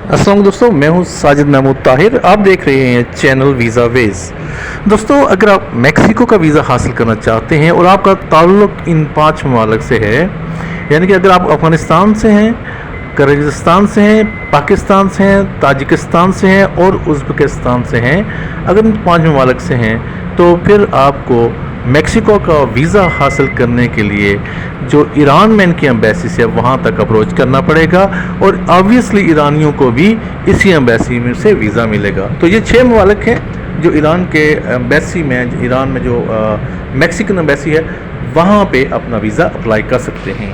अस्सलाम दोस्तों, मैं हूं साजिद महमूद ताहिर। आप देख रहे हैं चैनल वीज़ा वेज। दोस्तों, अगर आप मैक्सिको का वीज़ा हासिल करना चाहते हैं और आपका ताल्लुक़ इन 5 ममालिक से है, यानी कि अगर आप अफ़गानिस्तान से हैं, किर्गिज़स्तान से हैं, पाकिस्तान से हैं, ताजिकिस्तान से हैं और उज़्बेकिस्तान से हैं, अगर इन 5 ममालिक से हैं तो फिर आपको मैक्सिको का वीज़ा हासिल करने के लिए जो ईरान में इनकी एम्बेसी से वहाँ तक अप्रोच करना पड़ेगा और ऑब्वियसली ईरानियों को भी इसी एम्बेसी में से वीज़ा मिलेगा। तो ये 6 ममालिक हैं जो ईरान के एम्बेसी में, ईरान में जो मैक्सिकन एम्बेसी है वहाँ पे अपना वीज़ा अप्लाई कर सकते हैं।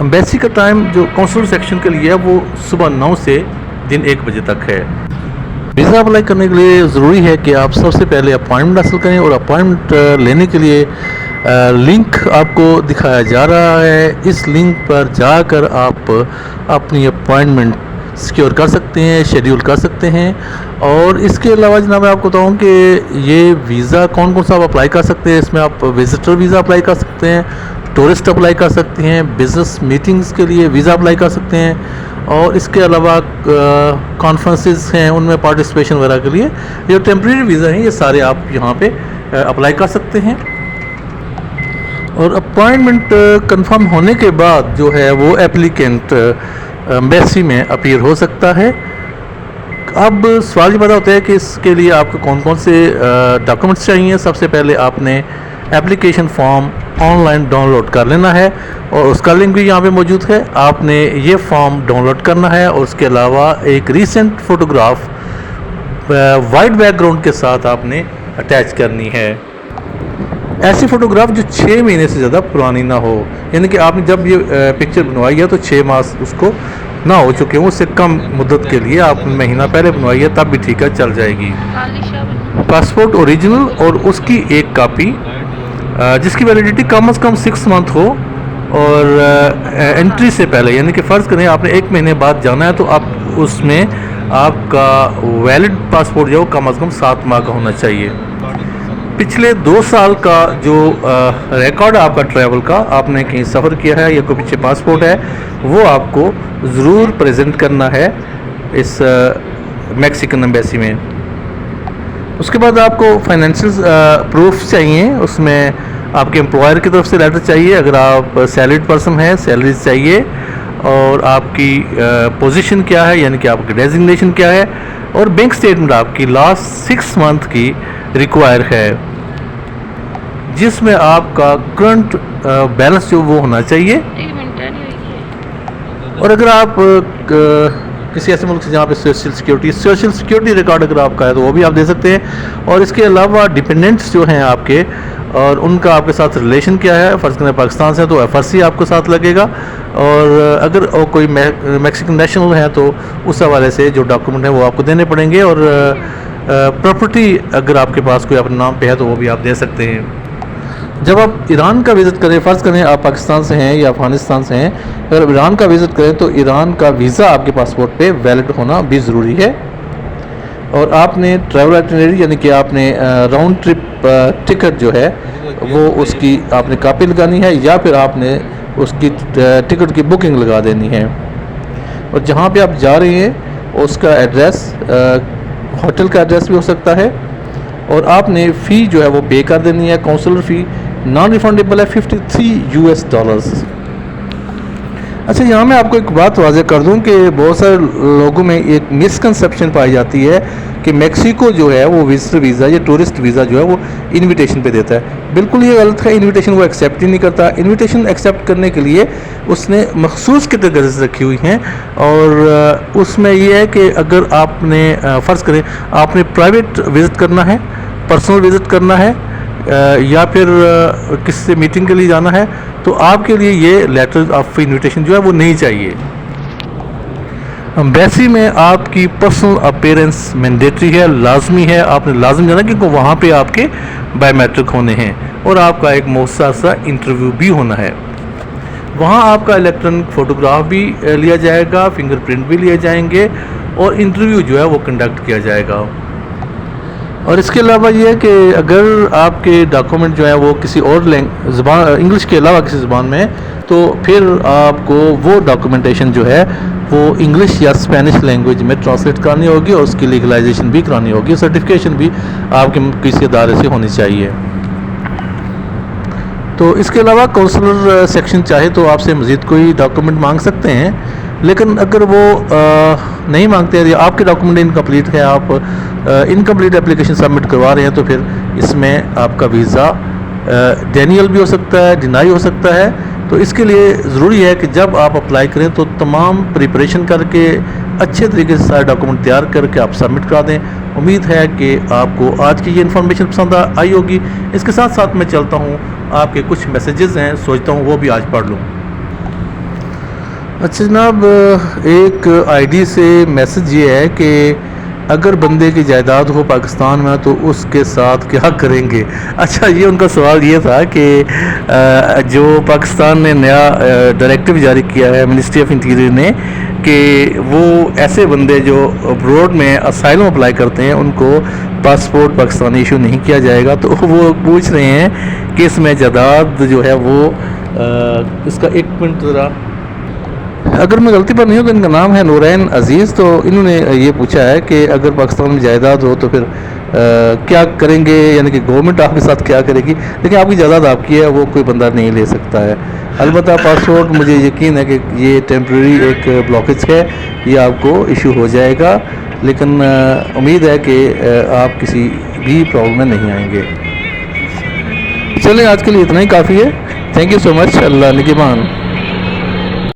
एम्बेसी का टाइम जो कौंसुलर सेक्शन के लिए है वो सुबह 9 से दिन 1 बजे तक है। वीज़ा अप्लाई करने के लिए ज़रूरी है कि आप सबसे पहले अपॉइंटमेंट हासिल करें और अपॉइंटमेंट लेने के लिए लिंक आपको दिखाया जा रहा है। इस लिंक पर जाकर आप अपनी अपॉइंटमेंट सिक्योर कर सकते हैं, शेड्यूल कर सकते हैं। और इसके अलावा जनाब मैं आपको बताऊं कि ये वीज़ा कौन कौन सा आप अप्लाई कर सकते हैं। इसमें आप विज़िटर वीज़ा अप्लाई कर सकते हैं, टूरिस्ट अप्लाई कर सकते हैं, बिज़नेस मीटिंग्स के लिए वीज़ा अप्लाई कर सकते हैं और इसके अलावा कॉन्फ्रेंसेस हैं उनमें पार्टिसिपेशन वगैरह के लिए जो टेम्प्रेरी वीज़ा हैं ये सारे आप यहाँ पे अप्लाई कर सकते हैं। और अपॉइंटमेंट कंफर्म होने के बाद जो है वो एप्लीकेंट एम्बेसी में अपीयर हो सकता है। अब सवाल ये पैदा होता है कि इसके लिए आपको कौन कौन से डॉक्यूमेंट्स चाहिए। सबसे पहले आपने एप्लीकेशन फॉर्म ऑनलाइन डाउनलोड कर लेना है और उसका लिंक भी यहाँ पे मौजूद है। आपने ये फॉर्म डाउनलोड करना है और उसके अलावा एक रीसेंट फ़ोटोग्राफ वाइट बैकग्राउंड के साथ आपने अटैच करनी है। ऐसी फ़ोटोग्राफ जो 6 महीने से ज़्यादा पुरानी ना हो, यानी कि आपने जब ये पिक्चर बनवाई है तो 6 मास उसको ना हो चुके हों, उससे कम मुद्दत के लिए आप महीना पहले बनवाई है तब भी ठीक है, चल जाएगी। पासपोर्ट ओरिजिनल और उसकी एक कापी जिसकी वैलिडिटी कम से कम 6 मंथ हो और एंट्री से पहले, यानी कि फ़र्ज़ करें आपने 1 महीने बाद जाना है तो आप उसमें आपका वैलिड पासपोर्ट जो कम से कम 7 माह का होना चाहिए। पिछले 2 साल का जो रिकॉर्ड है आपका ट्रैवल का, आपने कहीं सफ़र किया है या कोई पीछे पासपोर्ट है, वो आपको ज़रूर प्रेजेंट करना है इस मैक्सिकन एम्बेसी में। उसके बाद आपको फाइनेंशियल प्रूफ चाहिए। उसमें आपके एम्प्लॉयर की तरफ से लेटर चाहिए, अगर आप सैलरीड पर्सन हैं सैलरी चाहिए, और आपकी पोजीशन क्या है यानी कि आपकी डेजिग्नेशन क्या है, और बैंक स्टेटमेंट आपकी लास्ट 6 मंथ की रिक्वायर है जिसमें आपका करंट बैलेंस जो वो होना चाहिए। और अगर आप किसी ऐसे मुल्क से जहाँ पे सोशल सिक्योरिटी रिकॉर्ड अगर आपका है तो वो भी आप दे सकते हैं। और इसके अलावा डिपेंडेंट्स जो हैं आपके और उनका आपके साथ रिलेशन क्या है, फ़र्ज़ करें पाकिस्तान से तो FRC आपको साथ लगेगा, और अगर कोई मैक्सिकन नेशनल है तो उस हवाले से जो डॉक्यूमेंट है वो आपको देने पड़ेंगे। और प्रॉपर्टी अगर आपके पास कोई अपने नाम पे है तो वो भी आप दे सकते हैं। जब आप ईरान का विज़िट करें, फ़र्ज़ करें आप पाकिस्तान से हैं या अफ़गानिस्तान से हैं, अगर ईरान का विज़िट करें तो ईरान का वीज़ा आपके पासपोर्ट पे वैलिड होना भी ज़रूरी है। और आपने ट्रैवल आइटिनरी यानी कि आपने राउंड ट्रिप टिकट जो है वो उसकी आपने कापी लगानी है या फिर आपने उसकी टिकट की बुकिंग लगा देनी है। और जहाँ पे आप जा रहे हैं उसका एड्रेस, होटल का एड्रेस भी हो सकता है। और आपने फ़ी जो है वो पे कर देनी है। काउंसलर फ़ी नॉन रिफंडेबल है, $53। अच्छा, यहाँ मैं आपको एक बात वाज़ेह कर दूँ कि बहुत सारे लोगों में एक मिसकंसेप्शन पाई जाती है कि मैक्सिको जो है वो विजिटर वीज़ा या टूरिस्ट वीज़ा जो है वो इनविटेशन पे देता है। बिल्कुल ये गलत है। इनविटेशन वो एक्सेप्ट ही नहीं करता। इनविटेशन एक्सेप्ट करने के लिए उसने मखसूस कैटेगरीज रखी हुई हैं और उसमें ये है कि अगर आपने फ़र्ज़ करें आपने प्राइवेट विज़िट करना है, पर्सनल विज़िट करना है या फिर किसी से मीटिंग के लिए जाना है तो आपके लिए ये लेटर ऑफ इनविटेशन जो है वो नहीं चाहिए। एम्बेसी में आपकी पर्सनल अपीयरेंस मैंडेटरी है, लाजमी है। आपने लाजमी जाना क्योंकि वहाँ पे आपके बायोमेट्रिक होने हैं और आपका एक मुख्तसर इंटरव्यू भी होना है। वहाँ आपका इलेक्ट्रॉनिक फ़ोटोग्राफ भी लिया जाएगा, फिंगरप्रिंट भी लिए जाएंगे और इंटरव्यू जो है वो कंडक्ट किया जाएगा। اور اس کے علاوہ یہ ہے کہ اگر آپ کے ڈاکومنٹ جو ہیں وہ کسی اور زبان انگلش کے علاوہ کسی زبان میں ہے تو پھر آپ کو وہ ڈاکومنٹیشن جو ہے وہ انگلش یا اسپینش لینگویج میں ٹرانسلیٹ کرانی ہوگی اور اس کی لیگلائزیشن بھی کرانی ہوگی، سرٹیفکیشن بھی آپ کے کسی ادارے سے ہونی چاہیے۔ تو اس کے علاوہ کونسلر سیکشن چاہے تو آپ سے مزید کوئی ڈاکومنٹ مانگ سکتے ہیں، لیکن اگر وہ نہیں مانگتے یا آپ کے ڈاکومنٹ انکمپلیٹ ہے، آپ انکمپلیٹ اپلیکیشن سبمٹ کروا رہے ہیں، تو پھر اس میں آپ کا ویزا ڈینیل بھی ہو سکتا ہے، ڈینائی ہو سکتا ہے۔ تو اس کے لیے ضروری ہے کہ جب آپ اپلائی کریں تو تمام پریپریشن کر کے اچھے طریقے سے سارے ڈاکومنٹ تیار کر کے آپ سبمٹ کرا دیں۔ امید ہے کہ آپ کو آج کی یہ انفارمیشن پسند آئی ہوگی۔ اس کے ساتھ ساتھ میں چلتا ہوں، آپ کے کچھ میسیجز ہیں، سوچتا ہوں وہ بھی آج پڑھ لوں۔ اچھا جناب، ایک آئی ڈی سے میسج یہ ہے کہ اگر بندے کی جائیداد ہو پاکستان میں تو اس کے ساتھ کیا کریں گے؟ اچھا، یہ ان کا سوال یہ تھا کہ جو پاکستان نے نیا ڈائریکٹیو جاری کیا ہے منسٹری آف انٹیریئر نے، کہ وہ ایسے بندے جو ابروڈ میں اسائلم اپلائی کرتے ہیں ان کو پاسپورٹ پاکستانی ایشو نہیں کیا جائے گا۔ تو وہ پوچھ رہے ہیں کہ اس میں جائیداد جو ہے وہ اس کا 1 منٹ ذرا، اگر میں غلطی پر نہیں ہوں تو ان کا نام ہے نورین عزیز۔ تو انہوں نے یہ پوچھا ہے کہ اگر پاکستان میں جائیداد ہو تو پھر کیا کریں گے، یعنی کہ گورنمنٹ آپ کے ساتھ کیا کرے گی؟ لیکن آپ کی جائیداد آپ کی ہے، وہ کوئی بندہ نہیں لے سکتا ہے۔ البتہ پاسپورٹ مجھے یقین ہے کہ یہ ٹیمپریری ایک بلاکیج ہے، یہ آپ کو ایشو ہو جائے گا، لیکن امید ہے کہ آپ کسی بھی پرابلم میں نہیں آئیں گے۔ چلیں، آج کے لیے اتنا ہی کافی ہے۔ تھینک یو سو مچ۔ اللہ نگہبان۔